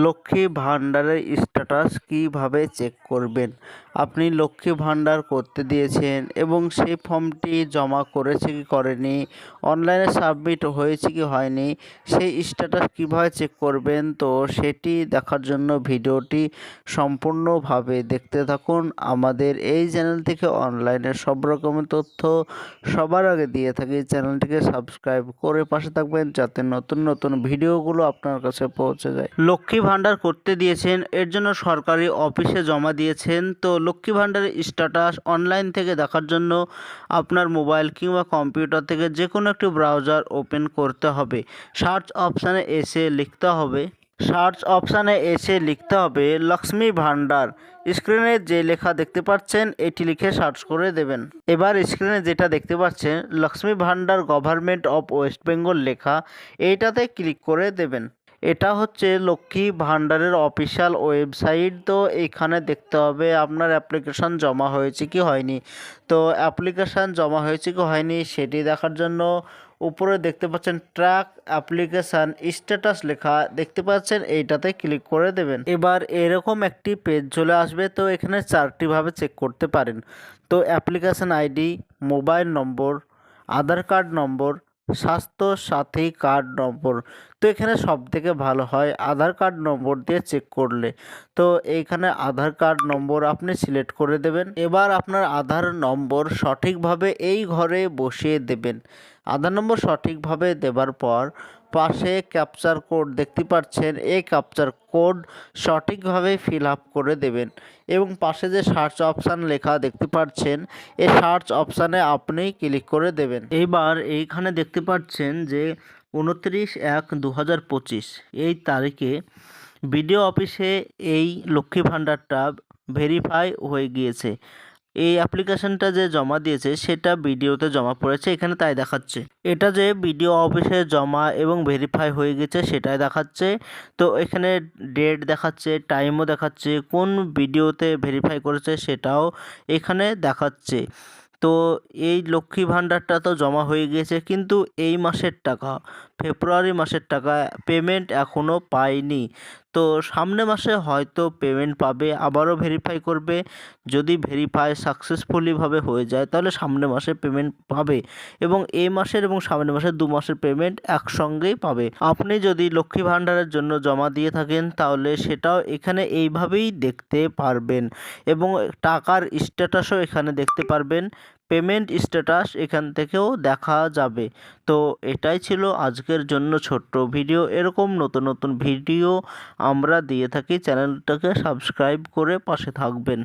লক্ষ্মী ভাণ্ডারের স্ট্যাটাস কীভাবে চেক করবেন? আপনি লক্ষ্মী ভাণ্ডার করতে দিয়েছেন এবং সেই ফর্মটি জমা করেছে কি করেনি, অনলাইনে সাবমিট হয়েছে কি হয়নি, সেই স্ট্যাটাস কীভাবে চেক করবেন, তো সেটি দেখার জন্য ভিডিওটি সম্পূর্ণভাবে দেখতে থাকুন। আমাদের এই চ্যানেল থেকে অনলাইনের সব রকমের তথ্য সবার আগে দিয়ে থাকি। চ্যানেলটিকে সাবস্ক্রাইব করে পাশে থাকবেন যাতে নতুন নতুন ভিডিওগুলো আপনার কাছে পৌঁছে যায়। লক্ষ্মী ভাণ্ডার করতে দিয়েছেন, এর জন্য সরকারি অফিসে জমা দিয়েছেন। তো লক্ষ্মী ভাণ্ডারের স্ট্যাটাস অনলাইন থেকে দেখার জন্য আপনার মোবাইল কিংবা কম্পিউটার থেকে যে কোনো একটি ব্রাউজার ওপেন করতে হবে। সার্চ অপশানে লিখতে হবে লক্ষ্মী ভাণ্ডার। স্ক্রিনে যে লেখা দেখতে পাচ্ছেন এটি লিখে সার্চ করে দেবেন। এবার স্ক্রিনে যেটা দেখতে পাচ্ছেন Lakshmi Bhandar government of West Bengal লেখা, এইটাতে ক্লিক করে দেবেন। এটা হচ্ছে লক্ষ্মী ভাণ্ডারের অফিসিয়াল ওয়েবসাইট। তো এখানে দেখতে হবে আপনার অ্যাপ্লিকেশন জমা হয়েছে কি হয়নি। তো অ্যাপ্লিকেশান জমা হয়েছে কি হয়নি সেটি দেখার জন্য উপরে দেখতে পাচ্ছেন ট্র্যাক অ্যাপ্লিকেশান স্ট্যাটাস লেখা দেখতে পাচ্ছেন, এইটাতে ক্লিক করে দেবেন। এবার এরকম একটি পেজ চলে আসবে। তো এখানে চারটিভাবে চেক করতে পারেন। তো অ্যাপ্লিকেশান আইডি, মোবাইল নম্বর, আধার কার্ড নম্বর, স্বাস্থ্য সাথী কার্ড নম্বর। তো এখানে সবথেকে ভালো হয় আধার কার্ড নম্বর দিয়ে চেক করলে। তো এইখানে আধার কার্ড নম্বর আপনি সিলেক্ট করে দেবেন। এবার আপনার আধার নম্বর সঠিকভাবে এই ঘরে বসিয়ে দেবেন। আধার নম্বর সঠিকভাবে দেবার পর পাশে ক্যাপচার কোড দেখতে পাচ্ছেন, এই ক্যাপচার কোড সঠিকভাবে ফিল আপ করে দেবেন এবং পাশে যে সার্চ অপশান লেখা দেখতে পাচ্ছেন এই সার্চ অপশানে আপনি ক্লিক করে দেবেন। এবার এইখানে দেখতে পাচ্ছেন যে 29/1/2025 এই তারিখে বিডিও অফিসে এই লক্ষ্মী ভাণ্ডারটা ভেরিফাই হয়ে গিয়েছে। এই অ্যাপ্লিকেশনটা যে জমা দিয়েছে সেটা বিডিওতে জমা পড়েছে, এখানে তাই দেখাচ্ছে। এটা যে বিডিও অফিসে জমা এবং ভেরিফাই হয়ে গেছে সেটাই দেখাচ্ছে। তো এখানে ডেট দেখাচ্ছে, টাইমও দেখাচ্ছে, কোন বিডিওতে ভেরিফাই করেছে সেটাও এখানে দেখাচ্ছে। তো এই লক্ষ্মী ভাণ্ডারটা তো জমা হয়ে গিয়েছে, কিন্তু এই মাসের টাকা, ফেব্রুয়ারি মাসের টাকা পেমেন্ট এখনও পায়নি। তো সামনে মাসে হয়তো পেমেন্ট পাবে, আবারও ভেরিফাই করবে। যদি ভেরিফাই সাকসেসফুলিভাবে হয়ে যায় তাহলে সামনের মাসে পেমেন্ট পাবে এবং এই মাসের এবং সামনের মাসের 2 মাসের পেমেন্ট একসঙ্গেই পাবে। আপনি যদি লক্ষ্মী ভাণ্ডারের জন্য জমা দিয়ে থাকেন তাহলে সেটাও এখানে এইভাবেই দেখতে পারবেন এবং টাকার স্ট্যাটাসও এখানে দেখতে পারবেন। পেমেন্ট স্ট্যাটাস এখান থেকেও দেখা যাবে। তো এটাই ছিল আজকের জন্য ছোট্ট ভিডিও। এরকম নতুন নতুন ভিডিও আমরা দিয়ে থাকি, চ্যানেলটাকে সাবস্ক্রাইব করে পাশে থাকবেন।